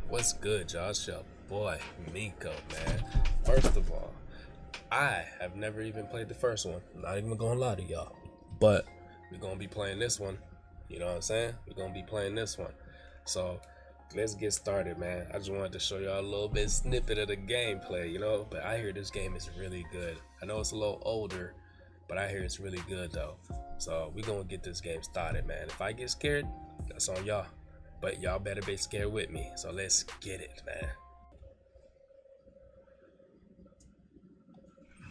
What's good, y'all? It's your boy, Miko, man. First of all, I have never even played the first one. I'm not even gonna lie to y'all. But we're gonna be playing this one. You know what I'm saying? We're gonna be playing this one. So let's get started, man. I just wanted to show y'all a little bit snippet of the gameplay, but I hear this game is really good. I know it's a little older, but I hear it's really good though. So we're gonna get this game started, man. If I get scared, that's on y'all. But y'all better be scared with me. So let's get it, man.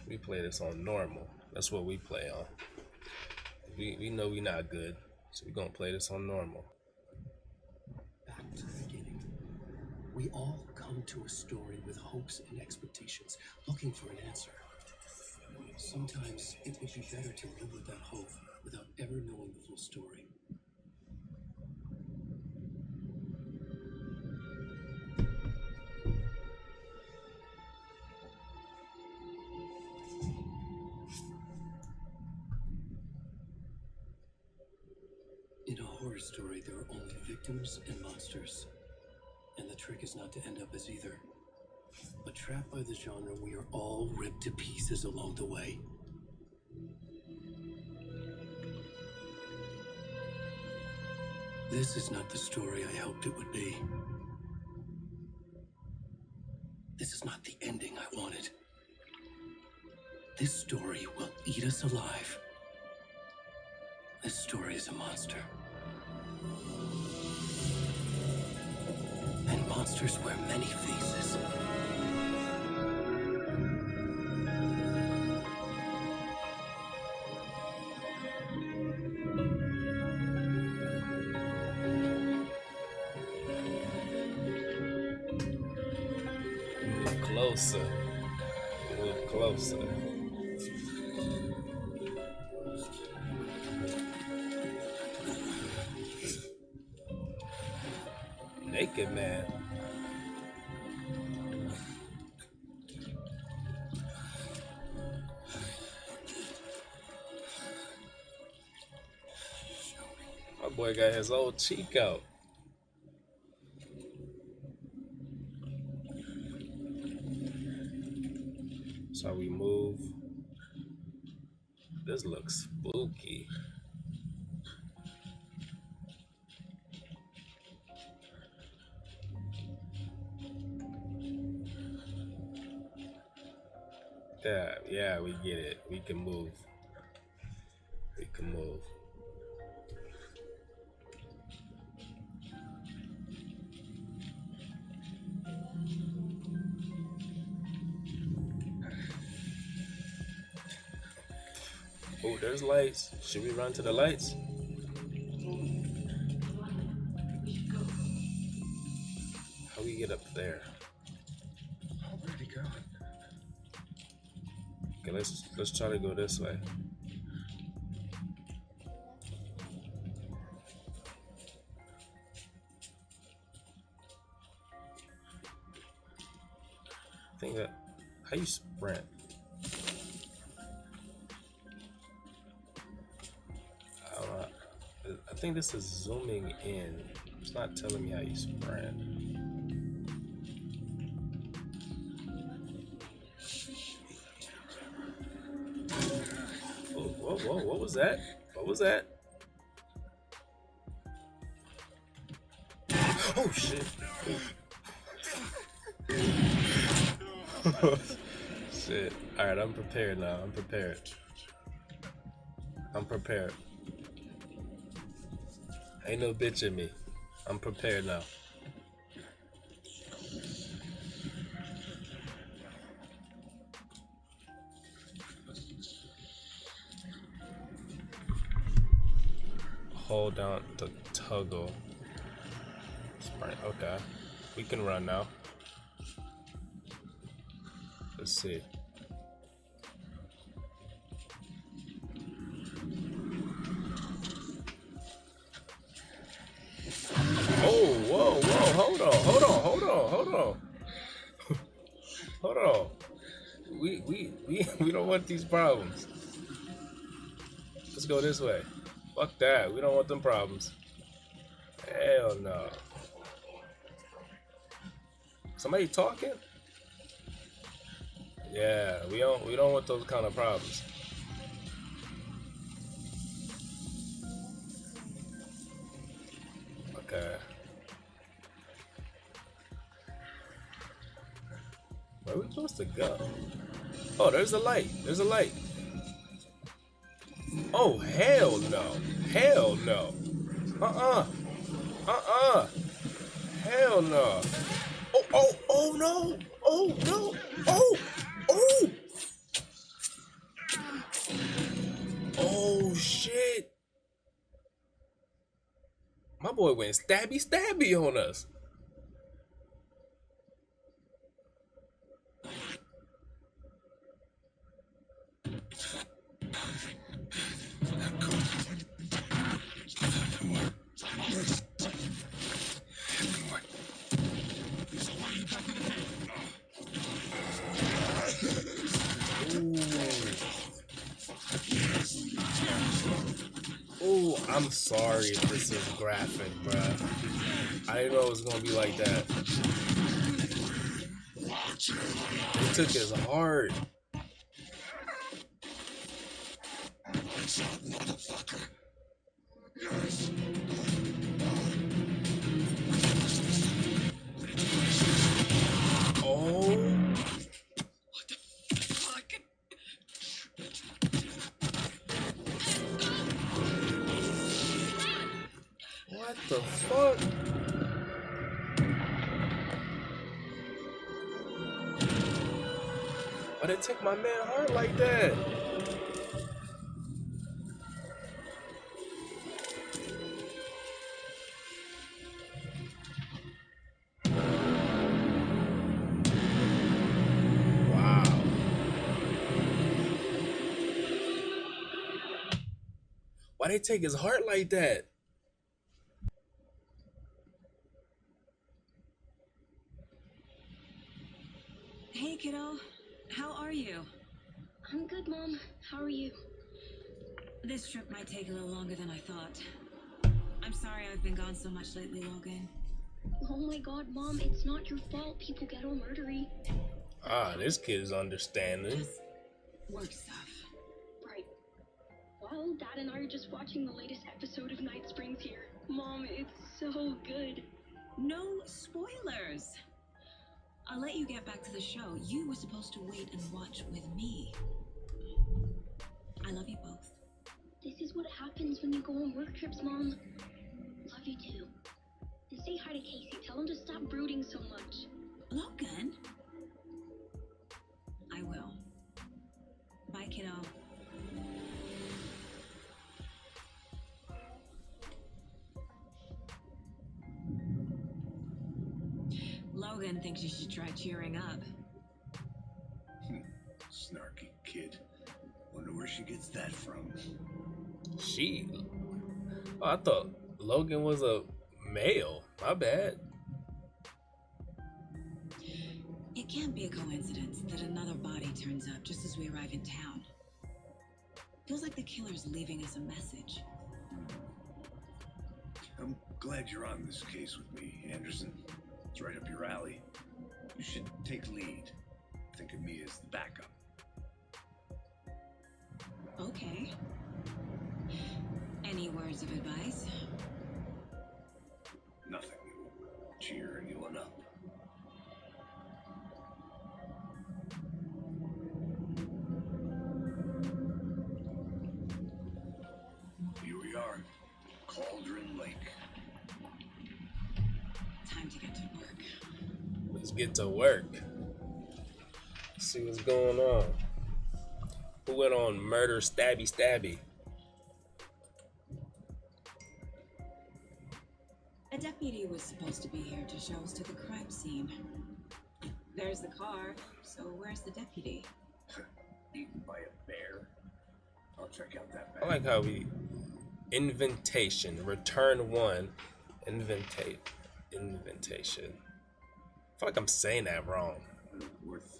We play this on normal. That's what we play on. We know we not good, so we gonna play this on normal. Back to the beginning. We all come to a story with hopes and expectations, looking for an answer. Sometimes it would be better to live with that hope without ever knowing the full story. In a horror story, there are only victims and monsters. And the trick is not to end up as either. But trapped by the genre, we are all ripped to pieces along the way. This is not the story I hoped it would be. This is not the ending I wanted. This story will eat us alive. This story is a monster. And monsters wear many faces. Move closer. Move closer. Naked man. My boy got his old cheek out. That's how we move. This looks spooky. Yeah, we get it. We can move. We can move. Oh, there's lights. Should we run to the lights? How we get up there? Already gone. Okay, let's try to go this way. I think that how you sprint? I don't know. I think this is zooming in. It's not telling me how you sprint. Whoa, what was that? What was that? Oh shit. Shit. Alright, I'm prepared now. I'm prepared. Ain't no bitch in me. I'm prepared now. Hold down the toggle. Sprint. Okay. We can run now. Let's see. Oh, whoa, hold on. Hold on. We don't want these problems. Let's go this way. Fuck that. We don't want them problems. Hell no. Somebody talking? Yeah, we don't want those kind of problems. Okay. Where are we supposed to go? Oh, there's a light. There's a light. Oh, hell no. Hell no. Uh-uh. Uh-uh. Hell no. Oh no. Oh no. Oh. Oh. Oh shit. My boy went stabby on us. Ooh, I'm sorry if this is graphic, bruh. I didn't know it was gonna be like that. It took his heart. Oh. What the fuck? Why'd it take my man heart like that? Wow. Why'd they take his heart like that? Hey, kiddo. How are you? I'm good, Mom. How are you? This trip might take a little longer than I thought. I'm sorry I've been gone so much lately, Logan. Oh my god, Mom, it's not your fault people get all murdery. Ah, this kid is understanding. Just work stuff. Right. Well, Dad and I are just watching the latest episode of Night Springs here. Mom, it's so good. No spoilers. I'll let you get back to the show. You were supposed to wait and watch with me. I love you both. This is what happens when you go on work trips, Mom. Love you too. And say hi to Casey. Tell him to stop brooding so much. Logan? I will. Bye, kiddo. Logan thinks you should try cheering up. Snarky kid. Wonder where she gets that from. She. Oh, I thought Logan was a male. My bad. It can't be a coincidence that another body turns up just as we arrive in town. Feels like the killer's leaving us a message. I'm glad you're on this case with me, Anderson. It's right up your alley. You should take lead. Think of me as the backup. Okay. Any words of advice? Nothing. Cheer anyone up. Here we are. Cauldron Lake. Time to get to work. Let's get to work. See what's going on. Who went on murder stabby? A deputy was supposed to be here to show us to the crime scene. There's the car, so where's the deputy? Eaten by a bear. I'll check out that I bag. like how we inventation, return one, inventation. I feel like I'm saying that wrong.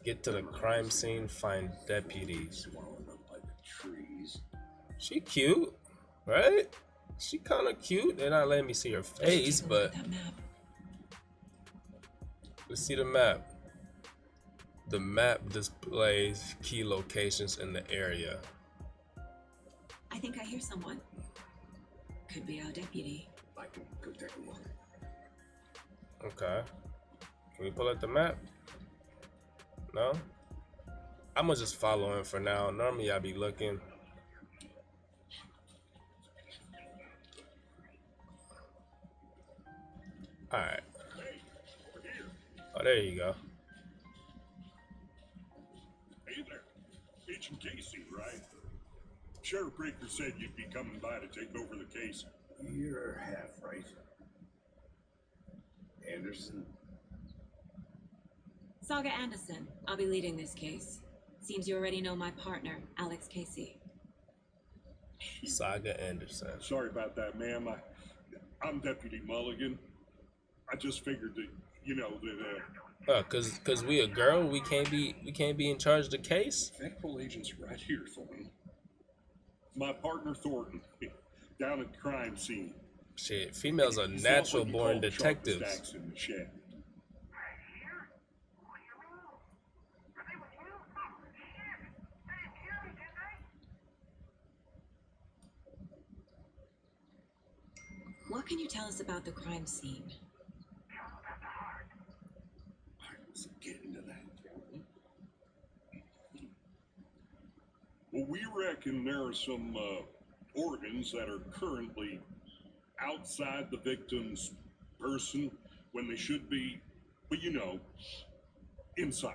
Get to the crime scene, find deputies. Swallowed up by the trees. She cute, right? She kind of cute. They're not letting me see her face, but That map. Let's see the map. The map displays key locations in the area. I think I hear someone. Could be our deputy. I can go take a look. Okay. Can we pull up the map? No? I'm gonna just follow him for now. Normally I'd be looking. Alright. Oh, there you go. Hey there, Agent Casey, right? Sheriff Breaker said you'd be coming by to take over the case. You're half right. Anderson. Saga Anderson. I'll be leading this case. Seems you already know my partner, Alex Casey. Saga Anderson. Sorry about that, ma'am. I'm Deputy Mulligan. I just figured that, Cause we a girl, we can't be in charge of the case. Thankful agent's right here, Thornton. My partner Thornton, down at the crime scene. Shit, females are He's not natural what you born call the sharpest detectives. axe in the shed. What can you tell us about the crime scene? Let's get into that, Thornton. Well, we reckon there are some organs that are currently outside the victim's person when they should be, but inside.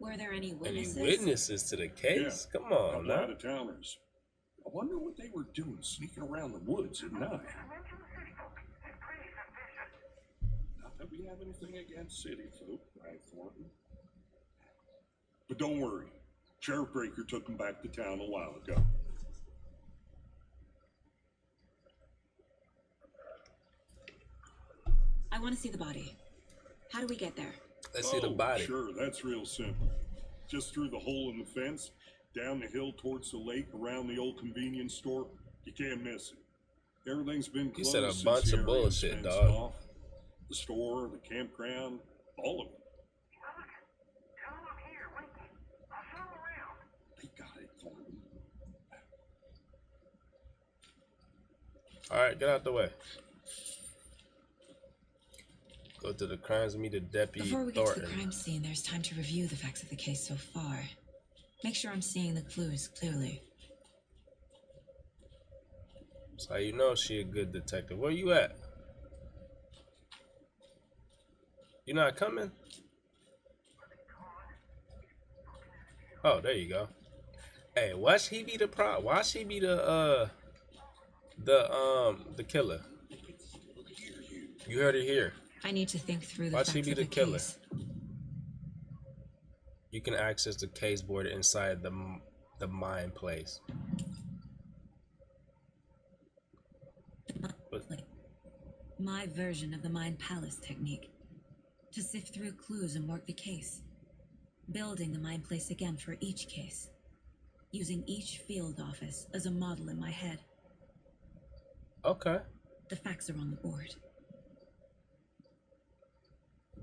Were there any Any witnesses? witnesses to the case? Yeah, Come on, couple now. out of towners. I wonder what they were doing sneaking around the woods at night. Not that we have anything against city folk, right, Thornton? But don't worry, Sheriff Breaker took them back to town a while ago. I want to see the body. How do we get there? Let's see the body. Sure, that's real simple. Just through the hole in the fence, down the hill towards the lake, around the old convenience store. You can't miss it. Everything's been You closed said a since bunch the of area was bullshit, fenced dog. off. The store, the campground, all of it. They got it, Thornton. All right, get out the way. Go to the crimes meet the deputy Before we get to the Thornton. crime scene, there's time to review the facts of the case so far. Make sure I'm seeing the clues clearly. So you know she a good detective. Where you at? You not coming? Oh, there you go. Hey, why she be the Why she be the killer? You heard it here. I need to think through the Why facts she be of the the killer? case. You can access the case board inside the mine place. My version of the Mind Palace technique. To sift through clues and work the case. Building the mind place again for each case. Using each field office as a model in my head. Okay. The facts are on the board.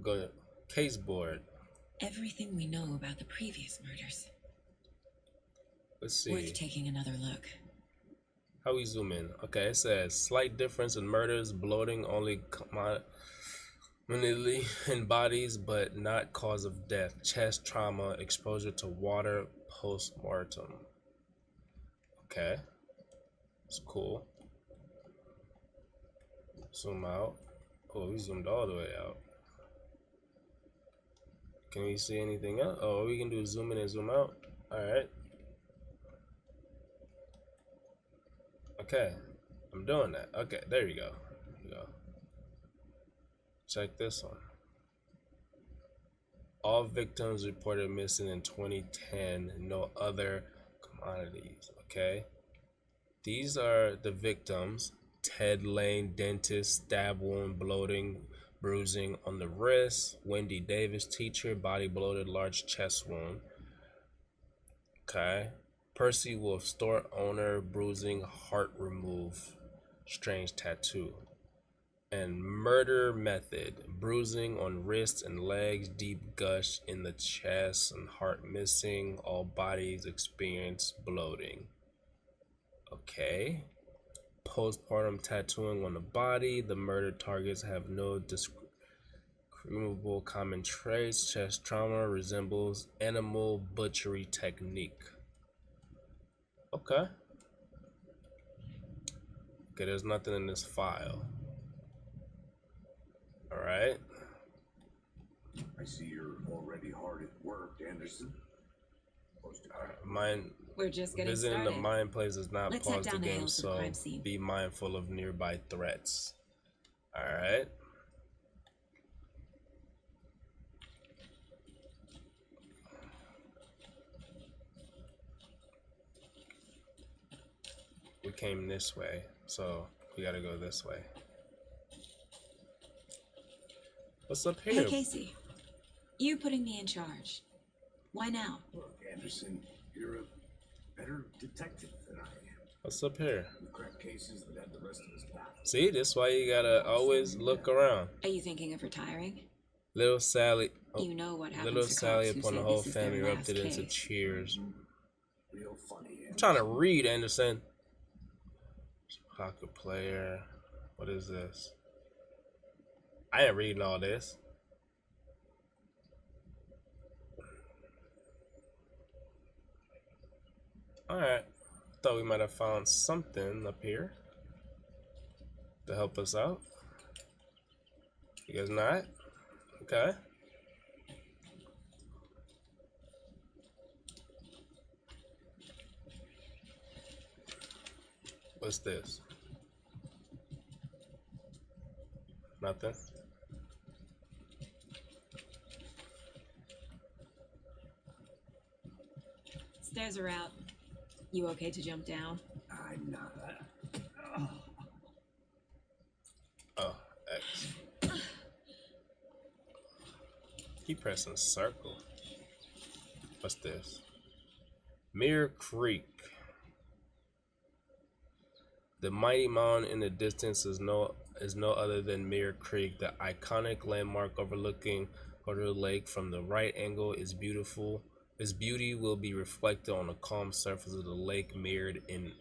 Go to case board. Everything we know about the previous murders. Let's see. Worth taking another look. How we zoom in? Okay, it says slight difference in murders, bloating only commonly in bodies, but not cause of death. Chest trauma, exposure to water, post-mortem. Okay, it's cool. Zoom out. Oh, we zoomed all the way out. Can we see anything else? Oh, all we can do is zoom in and zoom out. All right. Okay, I'm doing that. Okay, there you go. There you go. Check this one. All victims reported missing in 2010. No other commodities. Okay. These are the victims. Ted Lane, dentist, stab wound, bloating, bruising on the wrist. Wendy Davis, teacher, body bloated, large chest wound. Okay. Percy Wolf, store owner, bruising, heart remove, strange tattoo. and murder method: bruising on wrists and legs, deep gush in the chest, and heart missing. All bodies experience bloating. Okay. Postpartum tattooing on the body. The murdered targets have no discriminable common traits. Chest trauma resembles animal butchery technique. Okay. Okay, there's nothing in this file. Alright. I see you're already hard at work, Anderson. Mine We're just getting visiting started. the mine place is not Let's head paused the down the game, hills to the so crime scene. be mindful of nearby threats. Alright. We came this way, so we gotta go this way. What's up here? Hey, Casey. You putting me in charge. Why now? Look, Anderson, you're a better detective than I am. What's up here? You crack cases that have the rest of us baffled. See, that's why you gotta always look around. Are you thinking of retiring? Little Sally, You know what happens little to Sally cops who upon the say whole this is their family last erupted into case. cheers. Real funny, I'm trying to read, Anderson. Poker player. What is this? I ain't reading all this. Alright. Thought we might have found something up here to help us out. You guys not? Okay. What's this? Nothing. Stairs are out. You okay to jump down? I'm not. Oh, X. Keep pressing circle. What's this? Mirror Creek. The mighty mountain in the distance is no other than Mirror Creek. The iconic landmark overlooking Hotel Lake from the right angle is beautiful. Its beauty will be reflected on the calm surface of the lake, mirrored in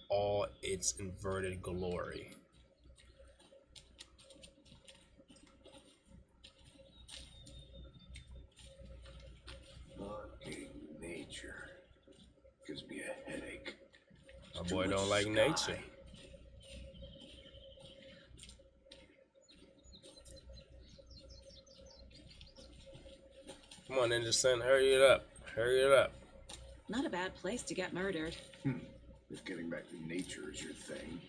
all its inverted glory. Fucking nature gives me a headache. My Too boy much don't like sky. nature. Come on, Anderson, hurry it up. Hurry it up. Not a bad place to get murdered. If getting back to nature is your thing.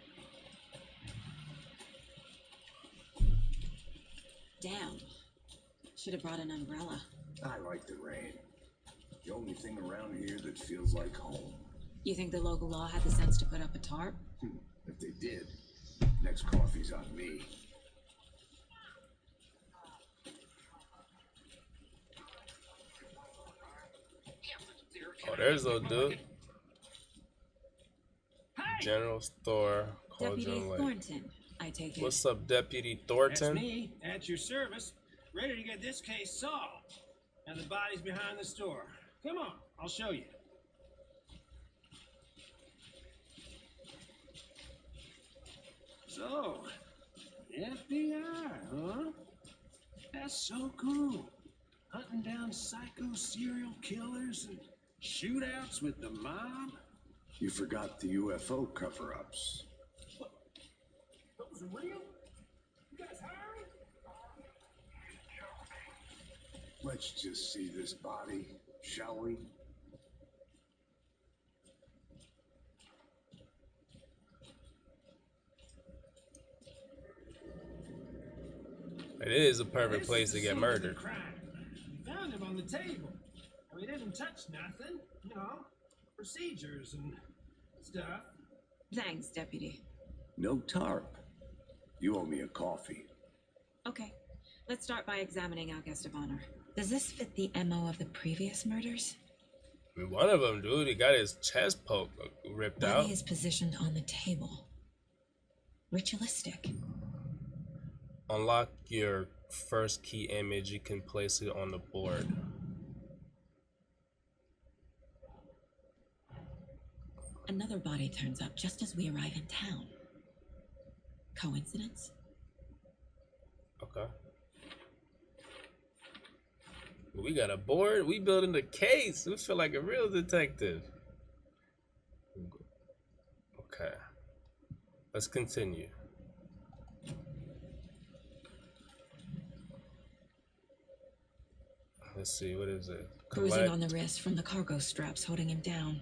Damn. Should have brought an umbrella. I like the rain. The only thing around here that feels like home. You think the local law had the sense to put up a tarp? If they did, next coffee's on me. Oh, there's a dude. General store. Deputy Cauldron Lake. Thornton, I take it. What's up, Deputy That's Thornton? me, at your service, ready to get this case solved. And the body's behind the store. Come on, I'll show you. So, FBI, huh? That's so cool. Hunting down psycho serial killers and shootouts with the mob. You forgot the UFO cover-ups. Those are real? You guys hiring? Let's just see this body, shall we? It is a perfect This place is to the get scene of the murdered. crime. We found him on the table. We didn't touch nothing, you know, procedures and stuff. Thanks, Deputy. No tarp. You owe me a coffee. Okay, let's start by examining our guest of honor. Does this fit the MO of the previous murders? I mean, one of them, dude, he got his chest ripped out. Body is positioned on the table. Ritualistic. Unlock your first key image. You can place it on the board. Another body turns up just as we arrive in town. Coincidence? Okay. We got a board. We building the case. We feel like a real detective. Okay. Let's continue. Let's see, what is it? Bruising on the wrist from the cargo straps holding him down.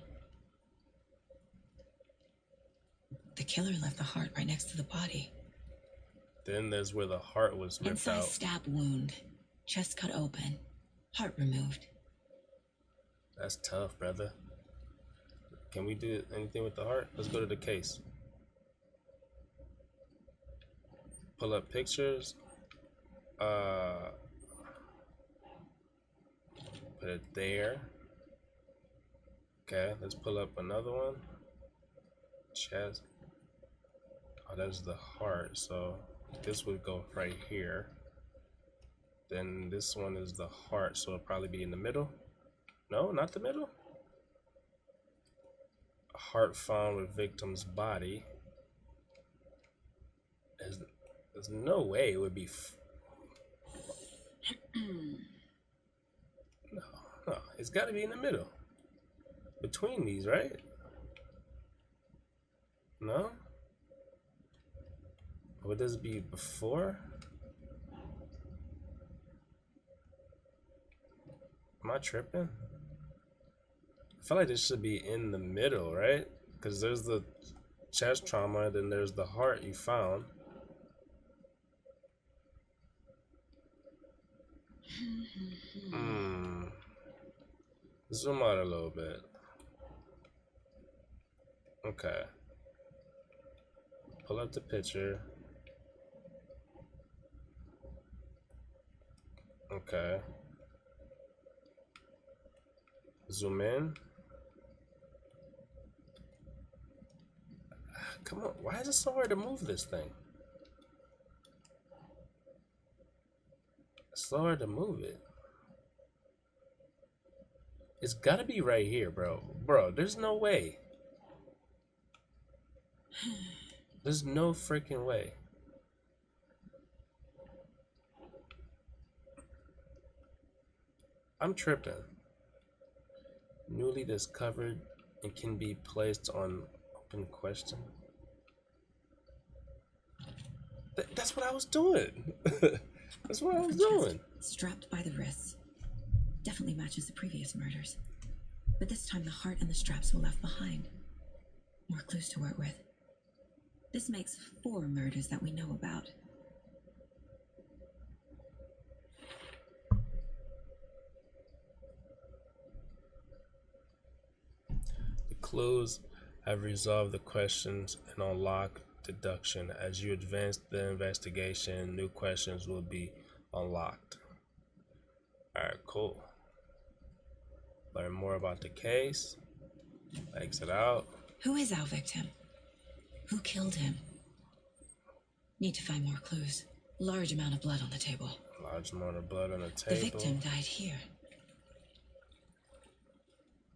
The killer left the heart right next to the body. Then there's where the heart was ripped Inside out. stab wound, chest cut open, heart removed. That's tough, brother. Can we do anything with the heart? Let's go to the case. Pull up pictures. Put it there. Okay, let's pull up another one. Chest. Oh, that's the heart. So this would go right here. Then this one is the heart, so it'll probably be in the middle. No, not the middle. A heart found with victim's body. There's no way it would be. No, it's got to be in the middle. Between these, right? No? Would this be before? Am I tripping? I feel like this should be in the middle, right? Because there's the chest trauma, then there's the heart you found. Zoom out a little bit. Okay. Pull up the picture. Okay. Zoom in. Come on, why is it so hard to move this thing? It's so hard to move it. It's gotta be right here, bro. Bro, there's no way. There's no freaking way. I'm tripping. Newly discovered and can be placed on open question. That's what I was doing. That's what I was doing. Strapped by the wrists. Definitely matches the previous murders. But this time the heart and the straps were left behind. More clues to work with. This makes 4 murders that we know about. The clues have resolved the questions and unlocked deduction. As you advance the investigation, new questions will be unlocked. Alright, cool. Learn more about the case. Exit out. Who is our victim? Who killed him? Need to find more clues. Large amount of blood on the table. Large amount of blood on the The table. victim died here.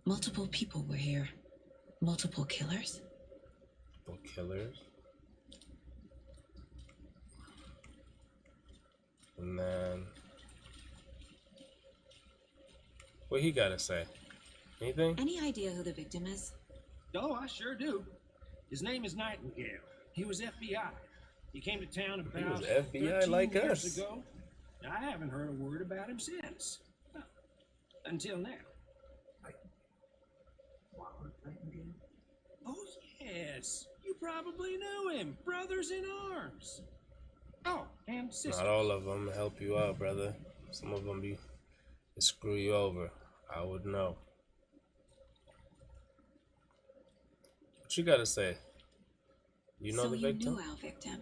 Multiple people were here. Multiple killers? Multiple killers. And then... what he gotta say? Anything? Any idea who the victim is? Oh, I sure do. His name is Nightingale. He was FBI. He came to town about was FBI 13 like years us. ago. I haven't heard a word about him since. Well, until now. Oh, yes. You probably knew him. Brothers in arms. Oh, and sisters. Not all of them help you out, brother. Some of them they screw you over. I would know. What you gotta say? You know So the you victim? knew our victim.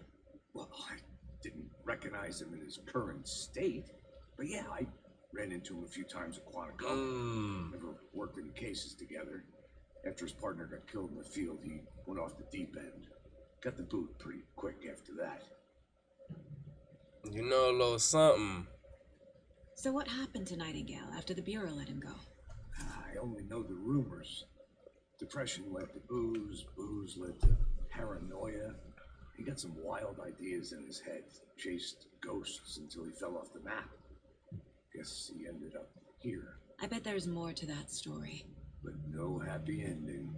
Well, I didn't recognize him in his current state, but yeah, I ran into him a few times at Quantico. Never worked any cases together. After his partner got killed in the field, he went off the deep end. Got the boot pretty quick after that. You know a little something. So what happened to Nightingale after the Bureau let him go? I only know the rumors. Depression led to booze, booze led to paranoia. He got some wild ideas in his head, chased ghosts until he fell off the map. Guess he ended up here. I bet there's more to that story. But no happy ending.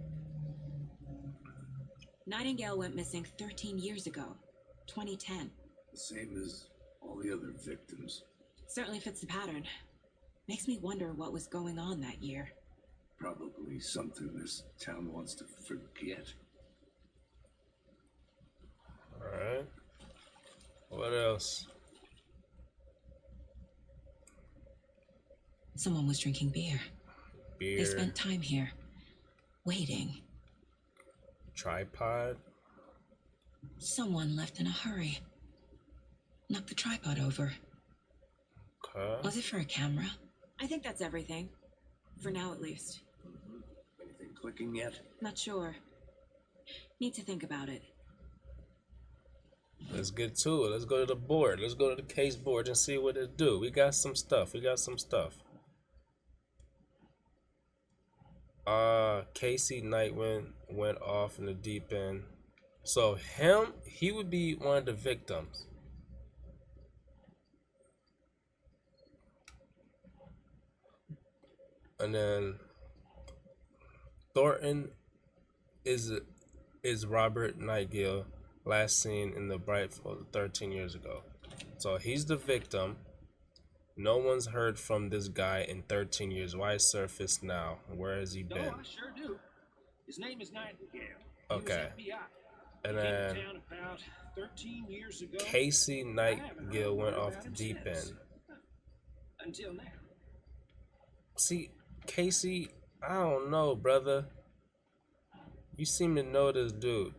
Nightingale went missing 13 years ago, 2010. The same as all the other victims. Certainly fits the pattern. Makes me wonder what was going on that year. Probably something this town wants to forget. Alright. What else? Someone was drinking beer. Beer. They spent time here, waiting. Tripod. Someone left in a hurry. Knocked the tripod over. Okay. Was it for a camera? I think that's everything. For now, at least. Anything clicking yet? Not sure. Need to think about it. Let's get to it. Let's go to the board. Let's go to the case board and see what it do. We got some stuff. Casey Knight went off in the deep end. So he would be one of the victims. And then Thornton is Robert Nightingale, last seen in the Brightfield 13 years ago. So he's the victim. No one's heard from this guy in 13 years. Why surface now? Where has he been? No, I sure do. His name is Nightingale. Okay. He was FBI. And He came then to town about 13 years ago. Casey I haven't heard Nightingale went a word off about the him deep since. end. Until now. See, Casey, I don't know, brother. You seem to know this dude.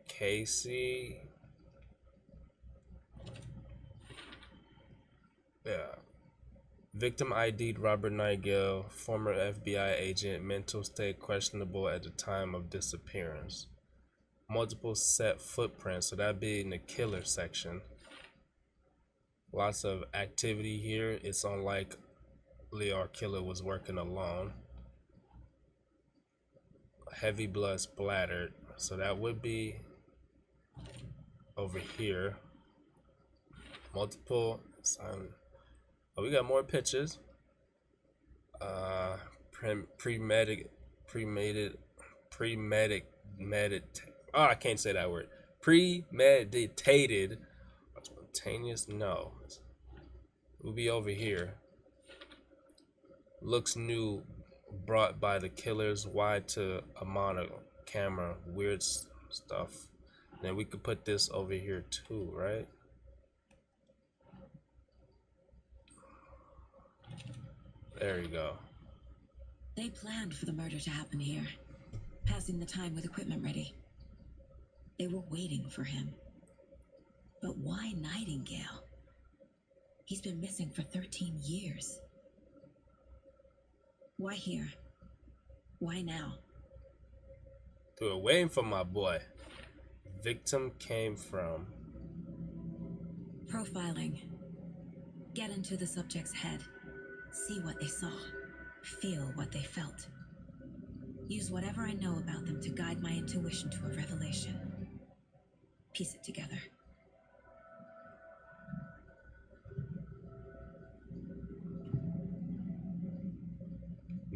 Casey. Yeah. Victim ID'd Robert Nightingale, former FBI agent, mental state questionable at the time of disappearance. Multiple set footprints, so that'd be in the killer section. Lots of activity here. It's unlikely our killer was working alone. Heavy blood splattered, so that would be over here. Multiple sign. Oh, we got more pictures. Premeditated. Oh, I can't say that word. Premeditated. Spontaneous. No. We'll be over here. Looks new. Brought by the killers. Wide to a mono camera. Weird stuff. Then we could put this over here too, right? There you go. They planned for the murder to happen here, passing the time with equipment ready. They were waiting for him. But why Nightingale? He's been missing for 13 years. Why here? Why now? They were waiting for my boy. Victim came from Profiling. Get into the subject's head. See what they saw. Feel what they felt. Use whatever I know about them to guide my intuition to a revelation. Piece it together.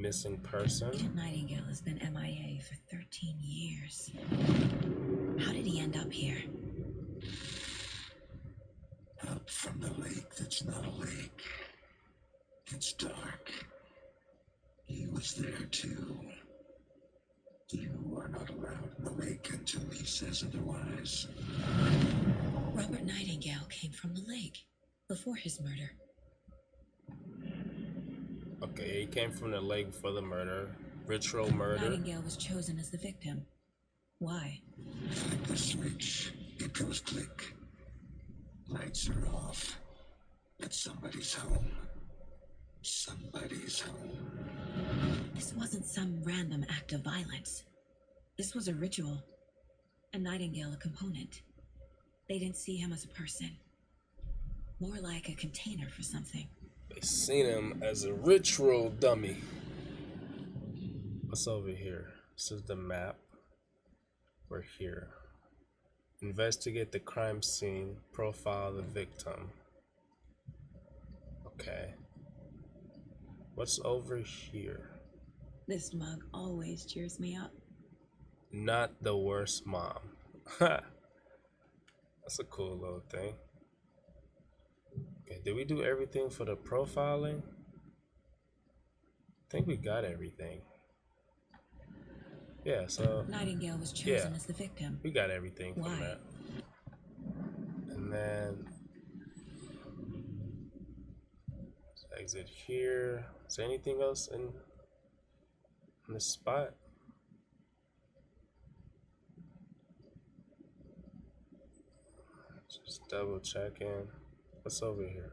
missing person. Agent Nightingale has been MIA for 13 years. How did he end up here? Up from the lake that's not a lake. It's dark. He was there too. You are not allowed in the lake until he says otherwise. Robert Nightingale came from the lake before his murder. Okay, he came from the lake for the murder. Ritual murder. Nightingale was chosen as the victim. Why? Flip the switch. It goes click. Lights are off. But somebody's home. Somebody's home. This wasn't some random act of violence. This was a ritual. and Nightingale a component. They didn't see him as a person, more like a container for something. They seen him as a ritual dummy. What's over here? This is the map. We're here. Investigate the crime scene. Profile the victim. Okay. What's over here? This mug always cheers me up. Not the worst mom. That's a cool little thing. Okay, did we do everything for the profiling? I think we got everything. Yeah, so Nightingale was chosen as the victim. we got everything from Why? that. And then let's exit here. Is there anything else in this spot? Just double checking. What's over here?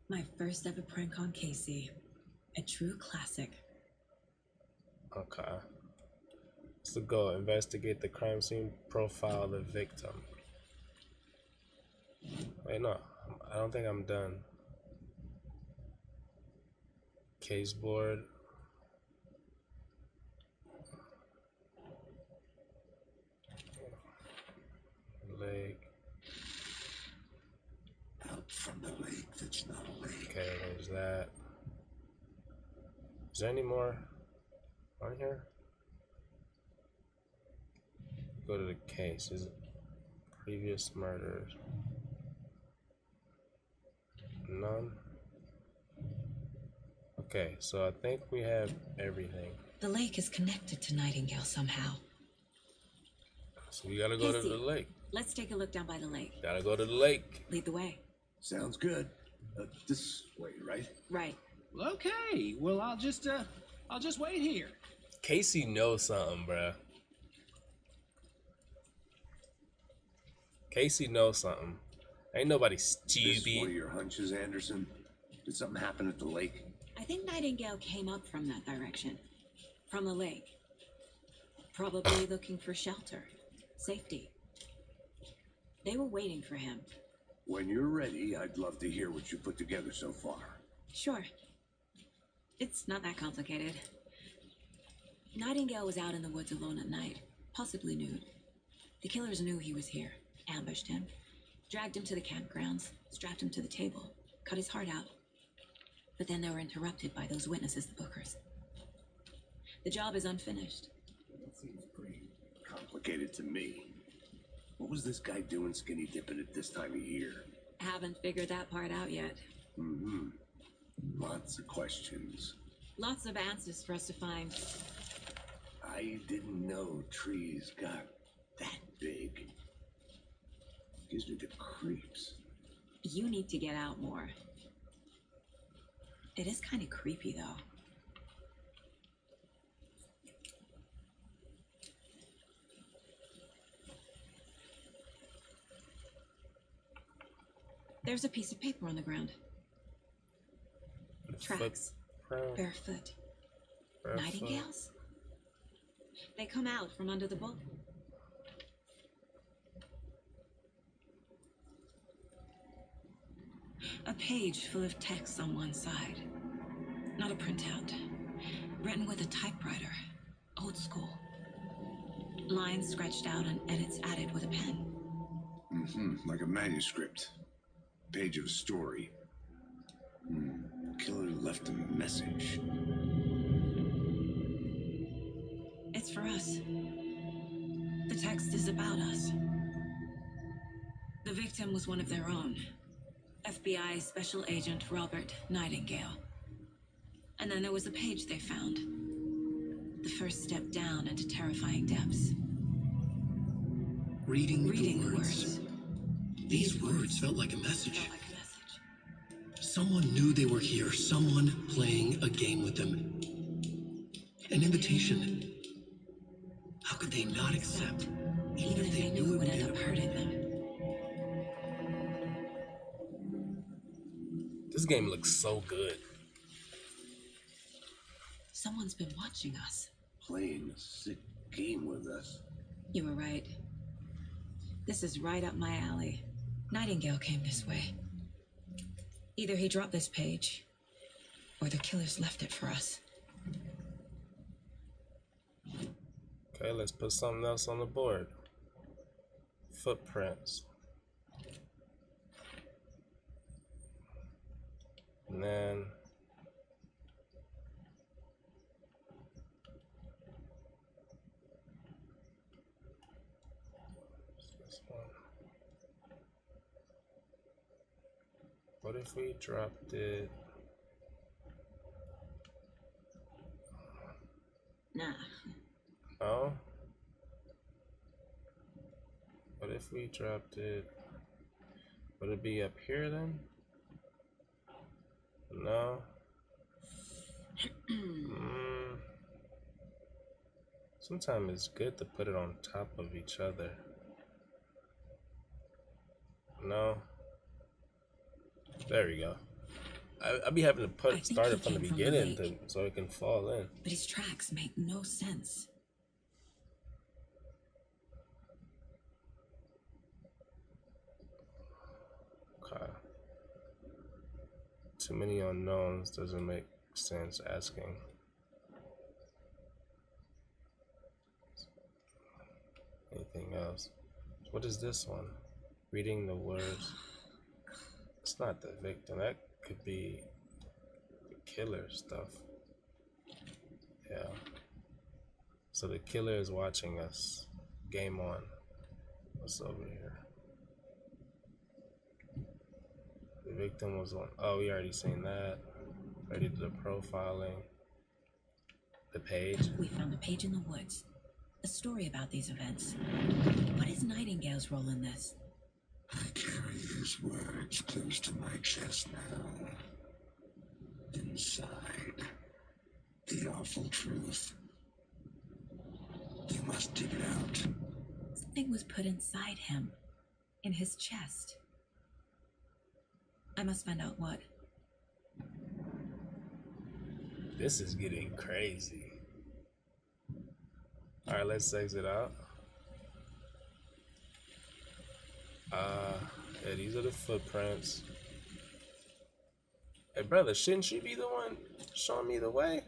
My first ever prank on Casey. A true classic. Okay. So go investigate the crime scene, profile the victim. Wait, no, I don't think I'm done. Case board. Lake. Out from the lake that's not a lake. Okay, there's that. Is there any more on here? Go to the case. Is it previous murders? None. Okay, so I think we have everything. The lake is connected to Nightingale somehow. So we gotta go to the lake. Let's take a look down by the lake. Gotta go to the lake. Lead the way. Sounds good. This way, right? Right. Okay, well, I'll just wait here. Casey knows something, bruh. Casey knows something. Ain't nobody This one of stupid. your hunches, Anderson? Did something happen at the lake? I think Nightingale came up from that direction. From the lake. Probably looking for shelter. Safety. They were waiting for him. When you're ready, I'd love to hear what you put together so far. Sure. It's not that complicated. Nightingale was out in the woods alone at night, possibly nude. The killers knew he was here, ambushed him, dragged him to the campgrounds, strapped him to the table, cut his heart out. But then they were interrupted by those witnesses, the Bookers. The job is unfinished. That seems pretty complicated to me. What was this guy doing skinny dipping at this time of year? Haven't figured that part out yet. Mm-hmm. Lots of questions. Lots of answers for us to find. I didn't know trees got that big. Gives me the creeps. You need to get out more. It is kind of creepy, though. There's a piece of paper on the ground. Tracks. Barefoot. Nightingales? They come out from under the bowl. A page full of text on one side. Not a printout. Written with a typewriter. Old school. Lines scratched out and edits added with a pen. Mm-hmm. Like a manuscript. Page of a story. Killer left a message. It's for us. The text is about us. The victim was one of their own. FBI Special Agent Robert Nightingale. And then there was a page they found. The first step down into terrifying depths. Reading the words. These words felt like a message. Someone knew they were here. Someone playing a game with them. An invitation. How could they not accept? Even if they knew it would end up hurting them. This game looks so good. Someone's been watching us. playing a sick game with us. You were right. This is right up my alley. Nightingale came this way. Either he dropped this page, or the killers left it for us. Okay, let's put something else on the board. Footprints. And then this one. What if we dropped it? Nah. No? What if we dropped it? Would it be up here then? No. Sometimes it's good to put it on top of each other. No. There we go. I'd be having to start it from the beginning so it can fall in. But his tracks make no sense. Okay. Too many unknowns doesn't make sense asking. Anything else? What is this one? Reading the words. It's not the victim. That could be the killer stuff. Yeah. So the killer is watching us. Game on. What's over here? The victim was on. Oh, we already seen that. Already did the profiling. The page. We found a page in the woods. A story about these events. What is Nightingale's role in this? I carry his words close to my chest now. Inside, the awful truth. You must dig it out. Something was put inside him. In his chest. I must find out what. This is getting crazy. Alright, let's exit out. Yeah, these are the footprints. Hey, brother, shouldn't she be the one showing me the way?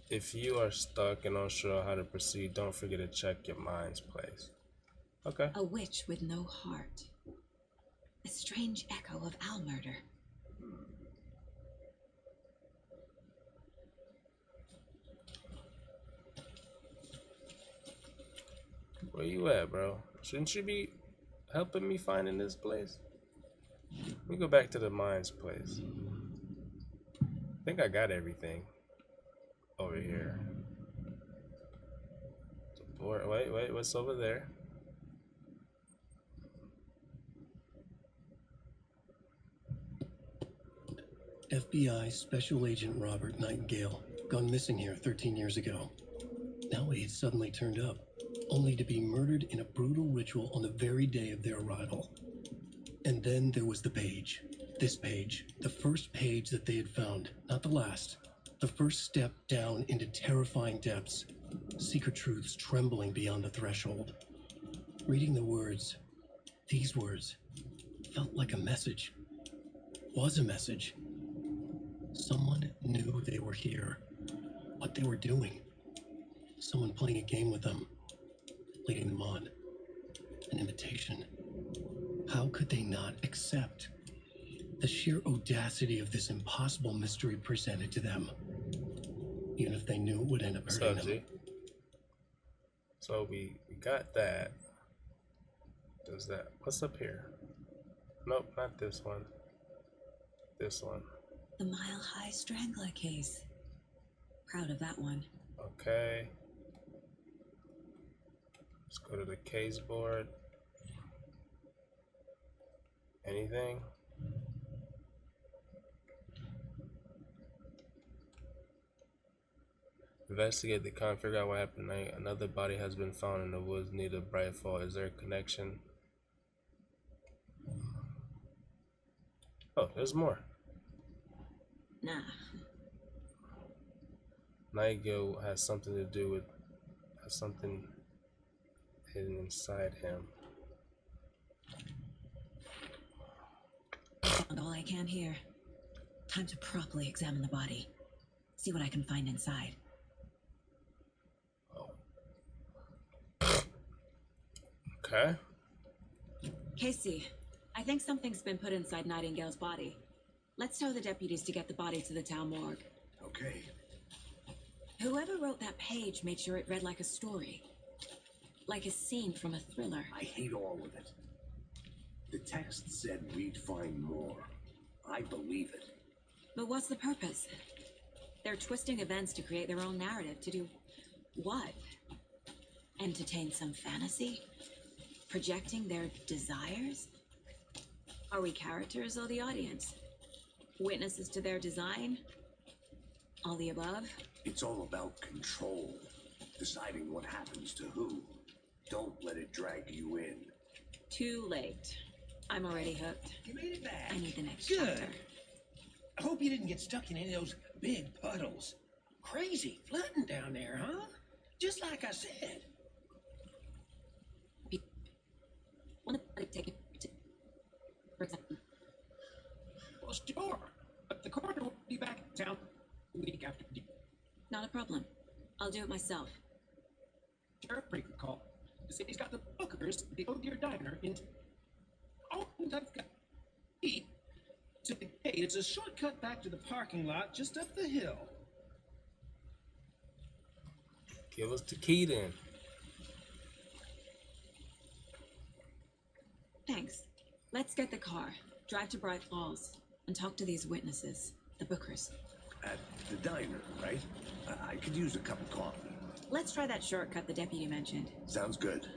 If you are stuck and unsure how to proceed, don't forget to check your mind's place. Okay. A witch with no heart. A strange echo of owl murder. Where you at, bro? Shouldn't you be helping me finding this place? Let me go back to the mind's place. I think I got everything over here. Wait, what's over there? FBI Special Agent Robert Nightingale, gone missing here 13 years ago. Now he had suddenly turned up, only to be murdered in a brutal ritual on the very day of their arrival. And then there was the page. This page, the first page that they had found, not the last. The first step down into terrifying depths, secret truths trembling beyond the threshold. Reading the words, these words, felt like a message. Was a message. Someone knew they were here, what they were doing. Someone playing a game with them, leading them on. An invitation. How could they not accept? The sheer audacity of this impossible mystery presented to them, even if they knew it would end up hurting them. So we got that. Does that? What's up here? Nope, not this one. This one. The Mile High Strangler case. Proud of that one. Okay. Let's go to the case board. Anything? Investigate the crime, figure out what happened tonight. Another body has been found in the woods near the Bright Fall. Is there a connection? Oh, there's more. Nah. Nigel has something to do with something hidden inside him. Found all I can here. Time to properly examine the body. See what I can find inside. Oh. Okay. Casey, I think something's been put inside Nightingale's body. Let's tell the deputies to get the body to the town morgue. Okay. Whoever wrote that page made sure it read like a story. Like a scene from a thriller. I hate all of it. The text said we'd find more. I believe it. But what's the purpose? They're twisting events to create their own narrative. To do what? Entertain some fantasy? Projecting their desires? Are we characters or the audience? Witnesses to their design? All the above? It's all about control. Deciding what happens to who. Don't let it drag you in. Too late. I'm already hooked. You made it back. I need the next Good. chapter. I hope you didn't get stuck in any of those big puddles. Crazy flooding down there, huh? Just like I said. Want to take it for example? Well, sure. But the coroner will be back in town the week after. Not a problem. I'll do it myself. Sheriff Breaker called to say he's got the bookers at the O'Dear Diner in. Oh, I've got eat to the gate. It's a shortcut back to the parking lot just up the hill. Give us the key then. Thanks. Let's get the car, drive to Bright Falls, and talk to these witnesses, the bookers. At the diner, right? I could use a cup of coffee. Let's try that shortcut the deputy mentioned. Sounds good.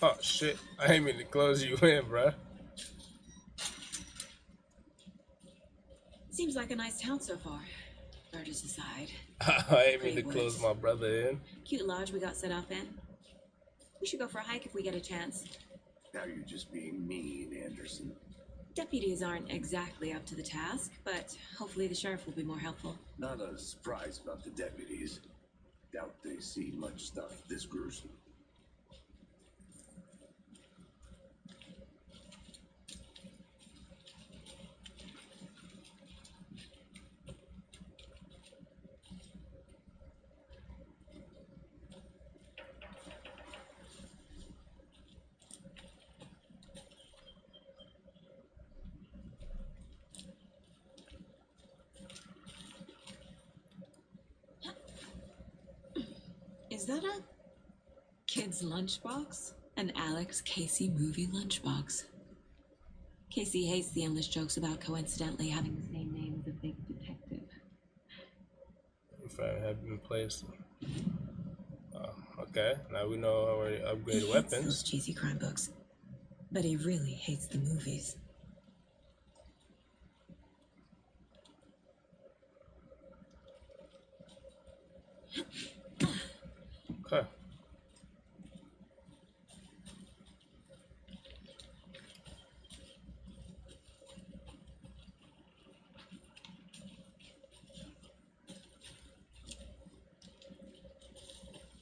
Oh shit! I ain't mean to close you in, bruh. Seems like a nice town so far. Murders aside. I ain't mean to Great close woods. my brother in. Cute lodge we got set up in. We should go for a hike if we get a chance. Now you're just being mean, Anderson. Deputies aren't exactly up to the task, but hopefully the sheriff will be more helpful. Not a surprise about the deputies. Doubt they see much stuff this gruesome. Is that a kid's lunchbox? An Alex Casey movie lunchbox. Casey hates the endless jokes about coincidentally having the same name as a big detective. If I have been placed. Okay, now we know how to upgrade He hates weapons. those cheesy crime books, but he really hates the movies. Okay.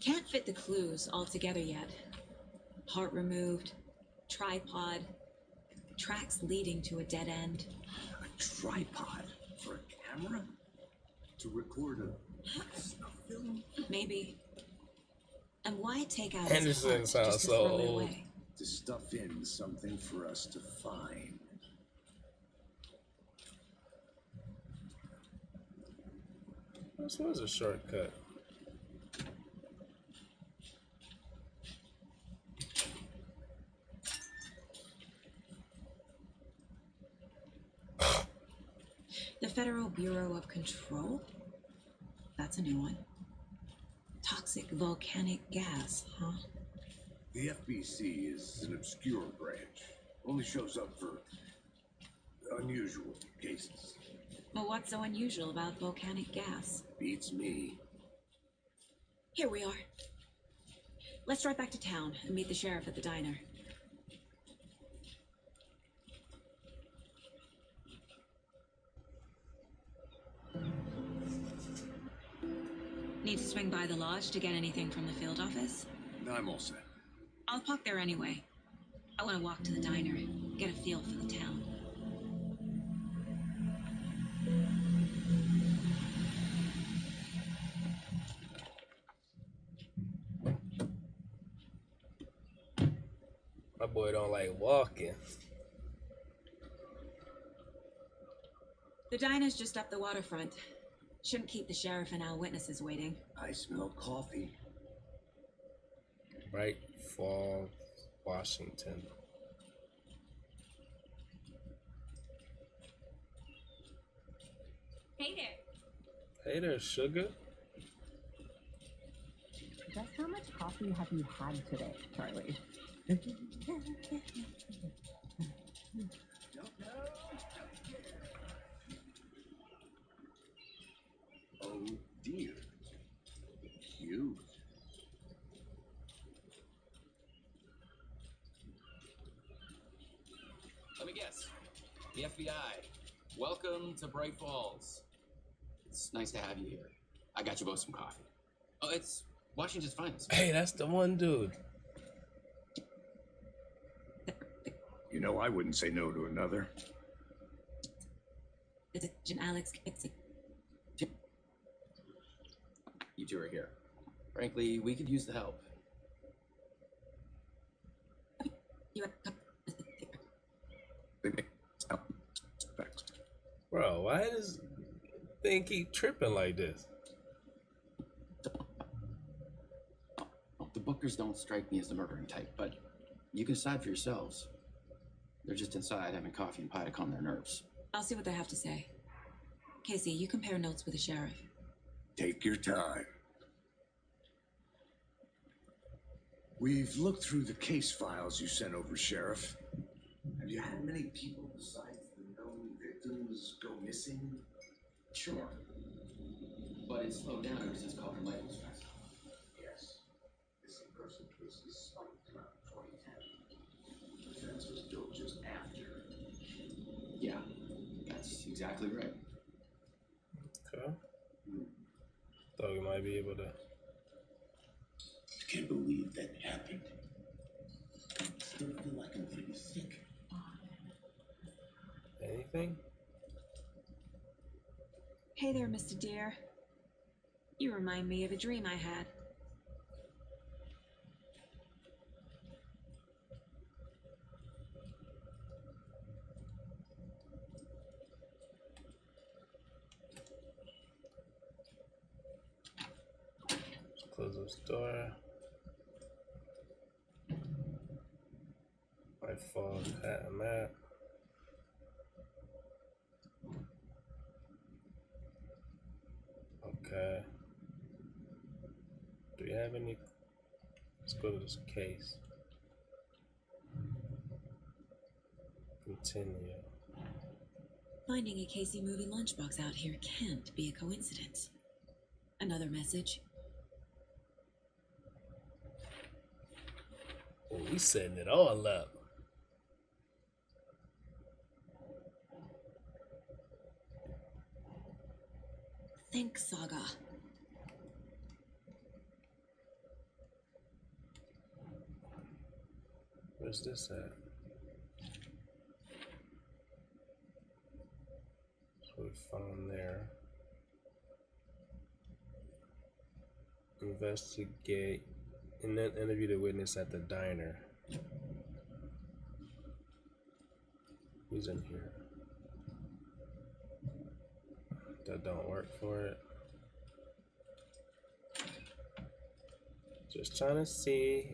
Can't fit the clues all together yet. Heart removed, tripod, tracks leading to a dead end. A tripod for a camera? To record a snuff film? Maybe. And why take out Anderson his heart sounds just to so throw it old. away? To stuff in something for us to find. This was a shortcut. The Federal Bureau of Control? That's a new one. Toxic volcanic gas, huh? The FBC is an obscure branch. Only shows up for unusual cases. Well, what's so unusual about volcanic gas? Beats me. Here we are. Let's drive back to town and meet the sheriff at the diner. Need to swing by the lodge to get anything from the field office? No, I'm all set. I'll park there anyway. I want to walk to the diner, get a feel for the town. My boy don't like walking. The diner's just up the waterfront. Shouldn't keep the sheriff and our witnesses waiting. I smell coffee. Bright Falls, Washington. Hey there. Hey there, sugar. Just how much coffee have you had today, Charlie? Oh dear. Cute. Let me guess. The FBI. Welcome to Bright Falls. It's nice to have you here. I got you both some coffee. Oh, it's Washington's finest. Hey, that's the one dude. You know, I wouldn't say no to another. Agent Alex. You two are here. Frankly, we could use the help. Bro, why does thing keep tripping like this? The Bookers don't strike me as the murdering type, but you can decide for yourselves. They're just inside having coffee and pie to calm their nerves. I'll see what they have to say. Casey, you compare notes with the sheriff. Take your time. We've looked through the case files you sent over, Sheriff. Have you had many people besides the known victims go missing? Sure. But it slowed down ever since Coffee Light was passed. Yes. Missing person cases spiked around 2010. The fence was built just after. Yeah, that's exactly right. Okay. Thought we might be able to. I can't believe that happened. I still feel like I'm gonna be sick. Anything? Hey there, Mr. Deer. You remind me of a dream I had. Let's close this door. My phone, hat, and that. Okay. Do we have any? Let's go to this case. Continue. Finding a Casey movie lunchbox out here can't be a coincidence. Another message. Oh, we setting it all up. Think Saga. Where's this at? So we found there. Investigate and then interview the witness at the diner. Who's in here? That don't work for it. Just trying to see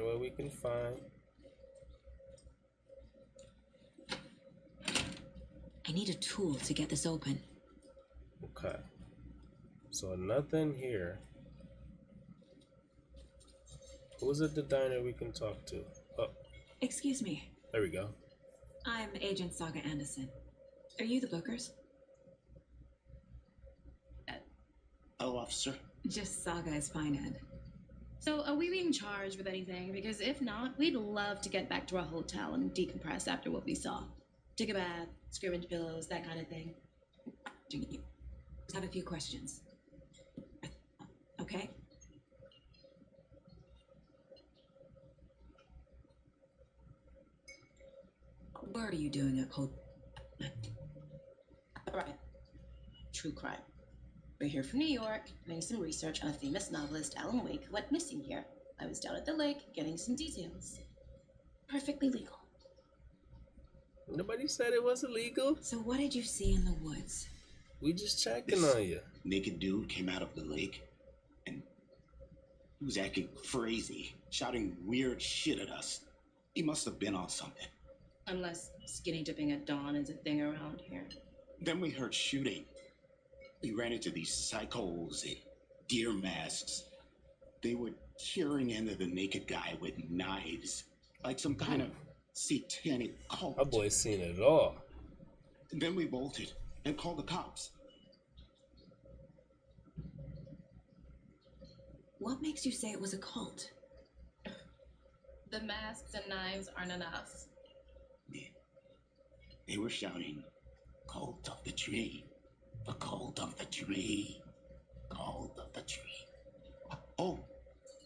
what we can find. I need a tool to get this open. Okay. So nothing here. Who's at the diner we can talk to? Oh, Excuse me. there we go. I'm Agent Saga Anderson. Are you the Bookers? Oh, officer? Just Saga is fine, Ed. So, are we being charged with anything? Because if not, we'd love to get back to our hotel and decompress after what we saw. Take a bath, scrimmage pillows, that kind of thing. Just have a few questions. Okay? What are you doing at Cold? All right. True crime. We're here from New York, doing some research on a famous novelist, Alan Wake, who went missing here. I was down at the lake getting some details. Perfectly legal. Nobody said it was illegal. So what did you see in the woods? We just checking on you. Naked dude came out of the lake, and he was acting crazy, shouting weird shit at us. He must have been on something. Unless skinny dipping at dawn is a thing around here. Then we heard shooting. We ran into these psychos in deer masks. They were tearing into the naked guy with knives, like some kind of satanic cult. My boy's seen it all. Then we bolted and called the cops. What makes you say it was a cult? The masks and knives aren't enough. They were shouting, "Cult of the tree, the cult of the tree, cult of the tree." Oh,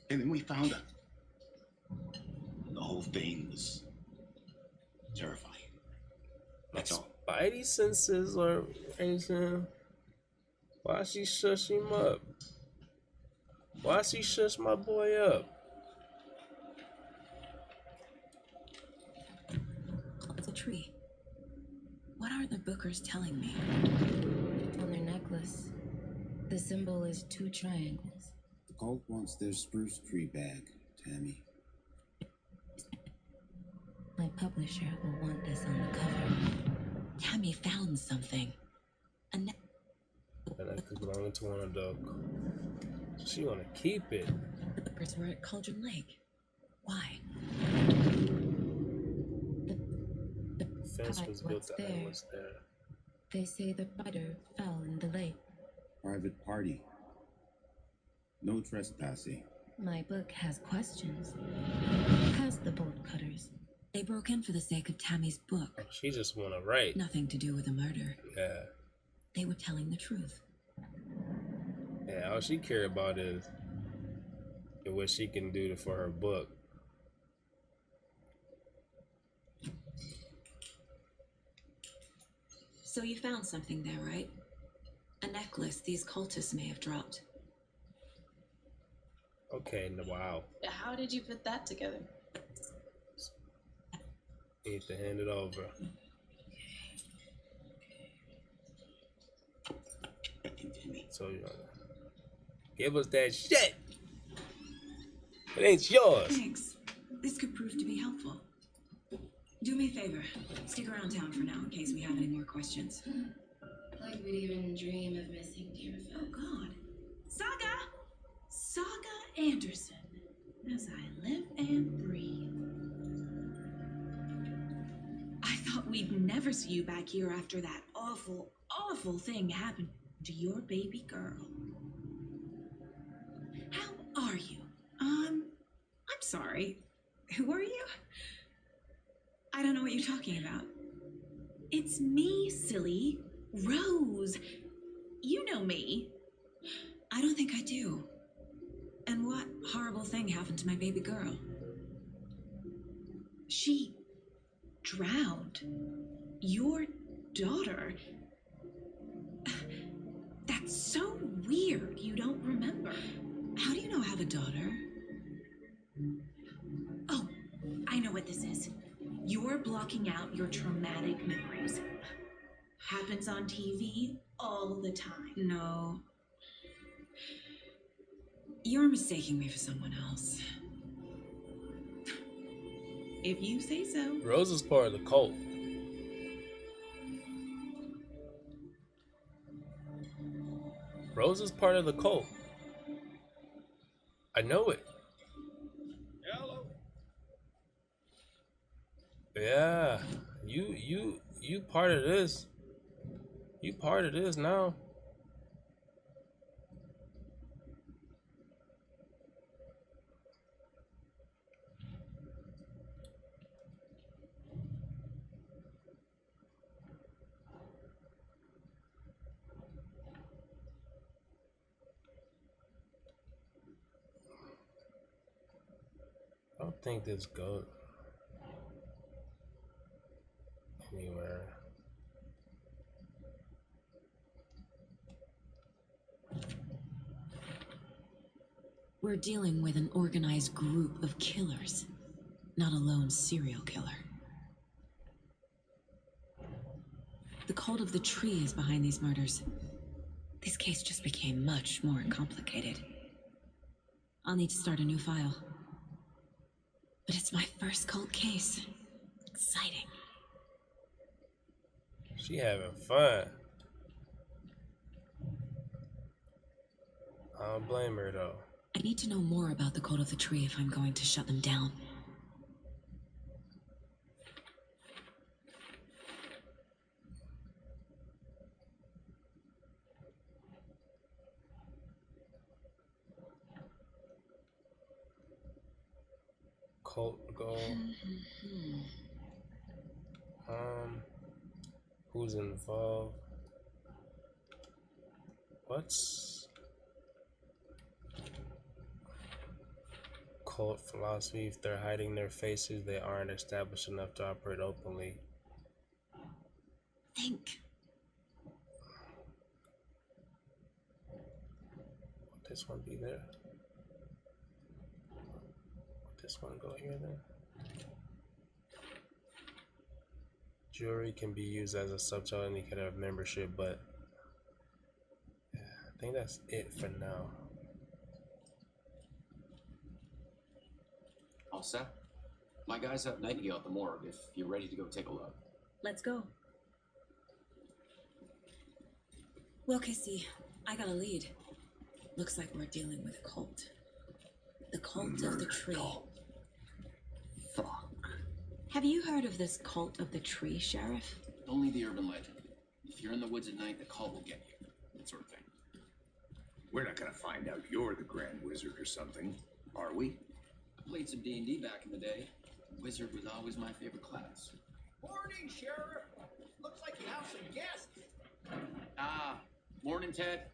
and then we found her. The whole thing was terrifying. That's all. Spidey senses or anything? Why she shush him up? Why she shush my boy up? It's a tree. What are the bookers telling me? On their necklace, the symbol is 2 triangles. The cult wants their spruce tree back, Tammy. My publisher will want this on the cover. Tammy found something. And that could belong to one of the. She wanna keep it. The bookers were at Cauldron Lake. Why? The fence was built to hang what's there. They say the spider fell in the lake. Private party. No trespassing. My book has questions. Has the bolt cutters. They broke in for the sake of Tammy's book. Oh, she just wanna write. Nothing to do with a murder. Yeah. They were telling the truth. Yeah, all she care about is what she can do for her book. So you found something there, right? A necklace these cultists may have dropped. Okay, wow. How did you put that together? Need to hand it over. So you give us that shit. It ain't yours. Thanks. This could prove to be helpful. Do me a favor. Stick around town for now in case we have any more questions. Like we'd even dream of missing dear friends. Oh God. Saga Anderson. As I live and breathe. I thought we'd never see you back here after that awful, awful thing happened to your baby girl. How are you? I'm sorry. Who are you? I don't know what you're talking about. It's me, silly. Rose. You know me. I don't think I do. And what horrible thing happened to my baby girl? She drowned. Your daughter. That's so weird you don't remember. How do you know I have a daughter? Oh, I know what this is. You're blocking out your traumatic memories. Happens on TV all the time. No. You're mistaking me for someone else. If you say so. Rose is part of the cult. Rose is part of the cult. I know it. Hello. Yeah, you part of this. You part of this now. think this goes anywhere. We're dealing with an organized group of killers, not a lone serial killer. The cult of the tree is behind these murders. This case just became much more complicated. I'll need to start a new file. But it's my first cult case. Exciting. She having fun. I don't blame her though. I need to know more about the cult of the tree if I'm going to shut them down. Cult goal. Who's involved? What's cult philosophy? If they're hiding their faces, they aren't established enough to operate openly. Think. Would this one be there? Would this one go here then? Jewelry can be used as a subtle indicator of membership, but yeah, I think that's it for now. All set? My guy's up Nightingale at the morgue if you're ready to go take a look. Let's go. Well, Casey, I got a lead. Looks like we're dealing with a cult. The cult of the tree. Fuck. Have you heard of this cult of the tree, Sheriff? Only the urban legend. If you're in the woods at night, the cult will get you. That sort of thing. We're not gonna find out you're the Grand Wizard or something, are we? I played some D&D back in the day. Wizard was always my favorite class. Morning, Sheriff. Looks like you have some guests. Ah, morning, Ted.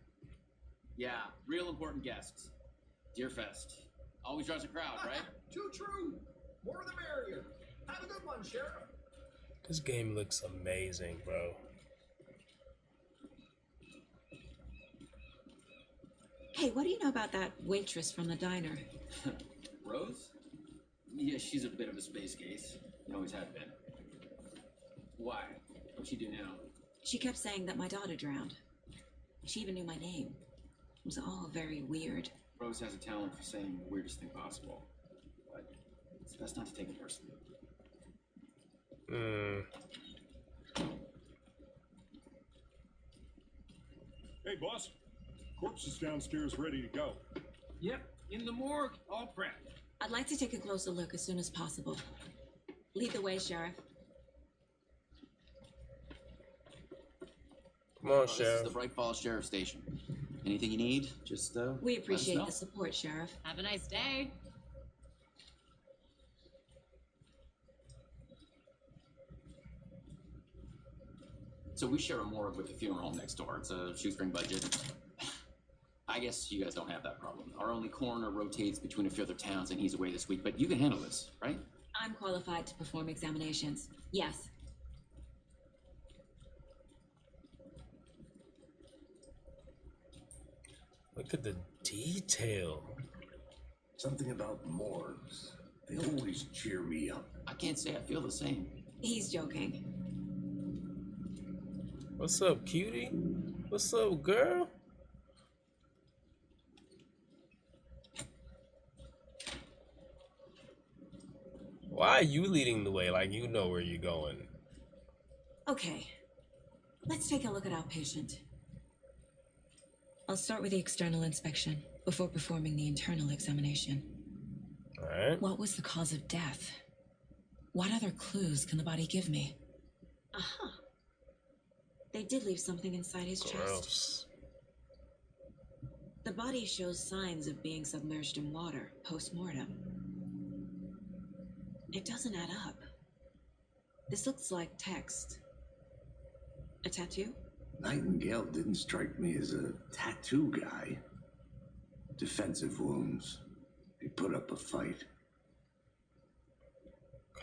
Yeah, real important guests. Deerfest. Always draws a crowd, right? Too true. More the merrier. Have a good one, Sheriff. This game looks amazing, bro. Hey, what do you know about that waitress from the diner? Rose? Yeah, she's a bit of a space case. Always had been. Why? What'd she do now? She kept saying that my daughter drowned. She even knew my name. It was all very weird. Rose has a talent for saying the weirdest thing possible. But it's best not to take it personally. Hey, boss. Corpse is downstairs ready to go. Yep, in the morgue, all prepped. I'd like to take a closer look as soon as possible. Lead the way, Sheriff. Come on, This Sheriff. is the Bright Falls Sheriff Station. Anything you need, just We appreciate let us the support, Sheriff. Have a nice day. So we share a morgue with the funeral home next door. It's a shoestring budget. I guess you guys don't have that problem. Our only coroner rotates between a few other towns, and he's away this week. But you can handle this, right? I'm qualified to perform examinations. Yes. Look at the detail. Something about morgues. They always cheer me up. I can't say I feel the same. He's joking. What's up, cutie? What's up, girl? Why are you leading the way like you know where you're going? Okay. Let's take a look at our patient. I'll start with the external inspection before performing the internal examination. Alright. What was the cause of death? What other clues can the body give me? Aha. They did leave something inside his chest. Gross. The body shows signs of being submerged in water post-mortem. It doesn't add up. This looks like text. A tattoo? Nightingale didn't strike me as a tattoo guy. Defensive wounds. He put up a fight.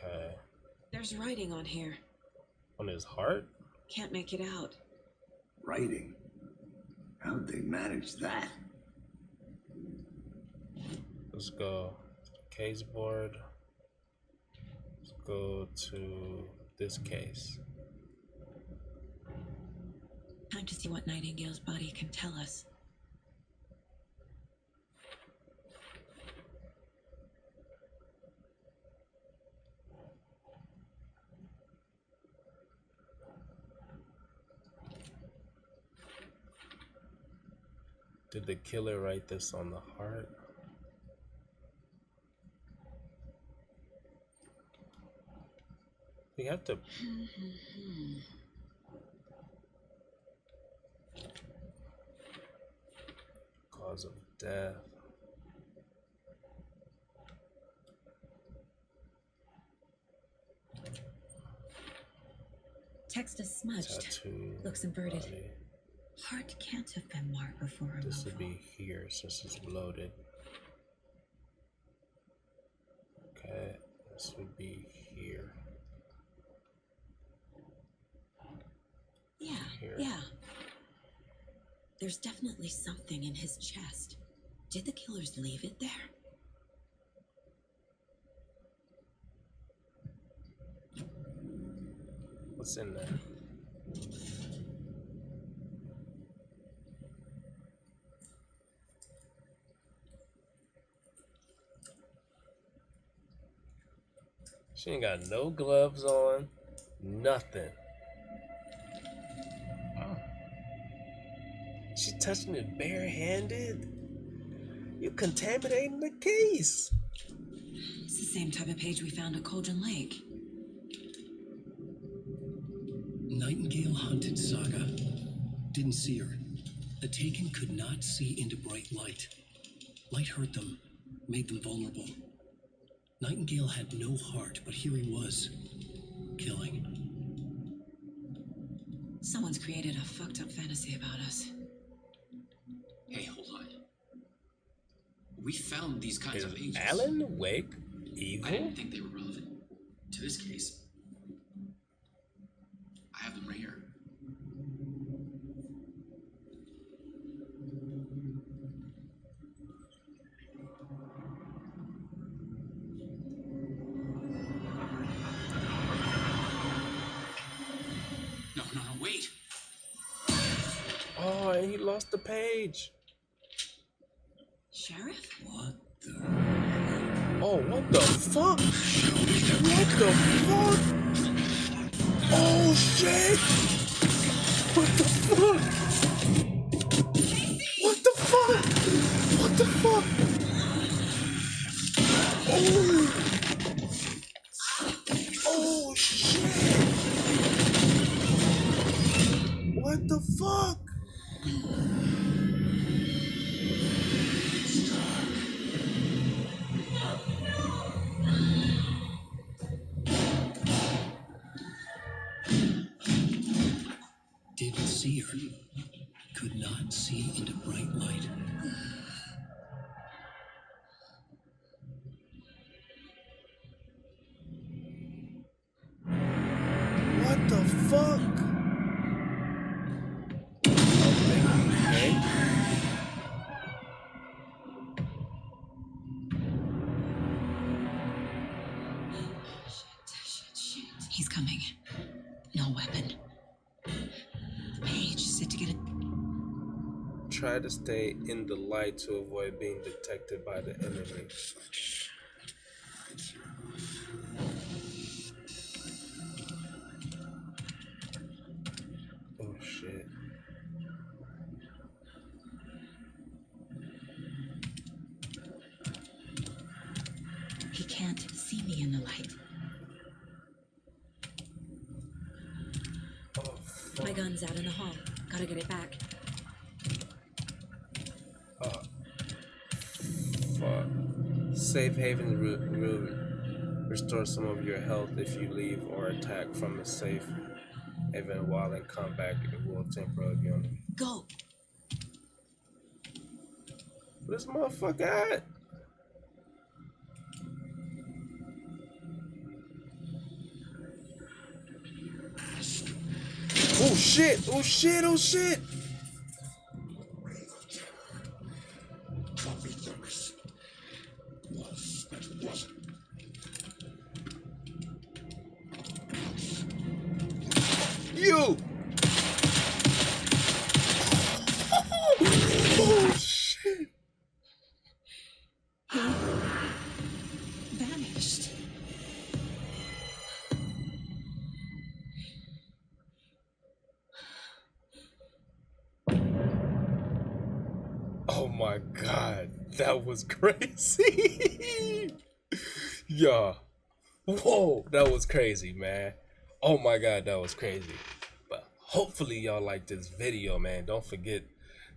Okay. There's writing on here. On his heart? Can't make it out. Writing? How'd they manage that? Let's go. Case board. Let's go to this case. Time to see what Nightingale's body can tell us. Did the killer write this on the heart? We have to. Cause of death. Text is smudged. Tattoo. Looks inverted. Body. Heart can't have been marked before removal. This would be here since it's loaded. Okay, this would be here. Yeah, Here. yeah. There's definitely something in his chest. Did the killers leave it there? What's in there? She ain't got no gloves on, nothing. She touching it barehanded? You contaminating the case. It's the same type of page we found at Cauldron Lake. Nightingale hunted Saga. Didn't see her. The Taken could not see into bright light. Light hurt them, made them vulnerable. Nightingale had no heart, but here he was, killing. Someone's created a fucked up fantasy about us. Hey, hold on. We found these kinds of agents. Alan Wake evil? I didn't think they were relevant to this case. I have them right here. No, wait. Oh, and he lost the page. Sheriff? What the? Oh, what the fuck? What the fuck? Oh, shit! What the fuck? What the fuck? What the fuck? Oh! Oh, shit! What the fuck? Didn't see her. Could not see into bright light. What the fuck? Okay. Shit. He's coming. No weapon. Paige, sit to get it. Try to stay in the light to avoid being detected by the enemy. Oh shit. He can't see me in the light. Oh, fuck. My gun's out in the hall. Gotta get it back. Fuck. Safe haven will restore some of your health if you leave or attack from the safe haven while in combat. It will temporarily be on you. Go! Where's this motherfucker at? shit! Oh shit! Oh shit! Coffee thermos. Was that wasn't. You! Oh shit! He vanished. Oh my god, that was crazy! Yeah. Whoa, that was crazy, man. Oh my god, that was crazy. But hopefully y'all like this video, man. Don't forget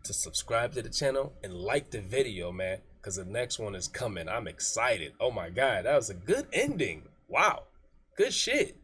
to subscribe to the channel and like the video, man, because the next one is coming. I'm excited. Oh my god, that was a good ending. Wow. Good shit.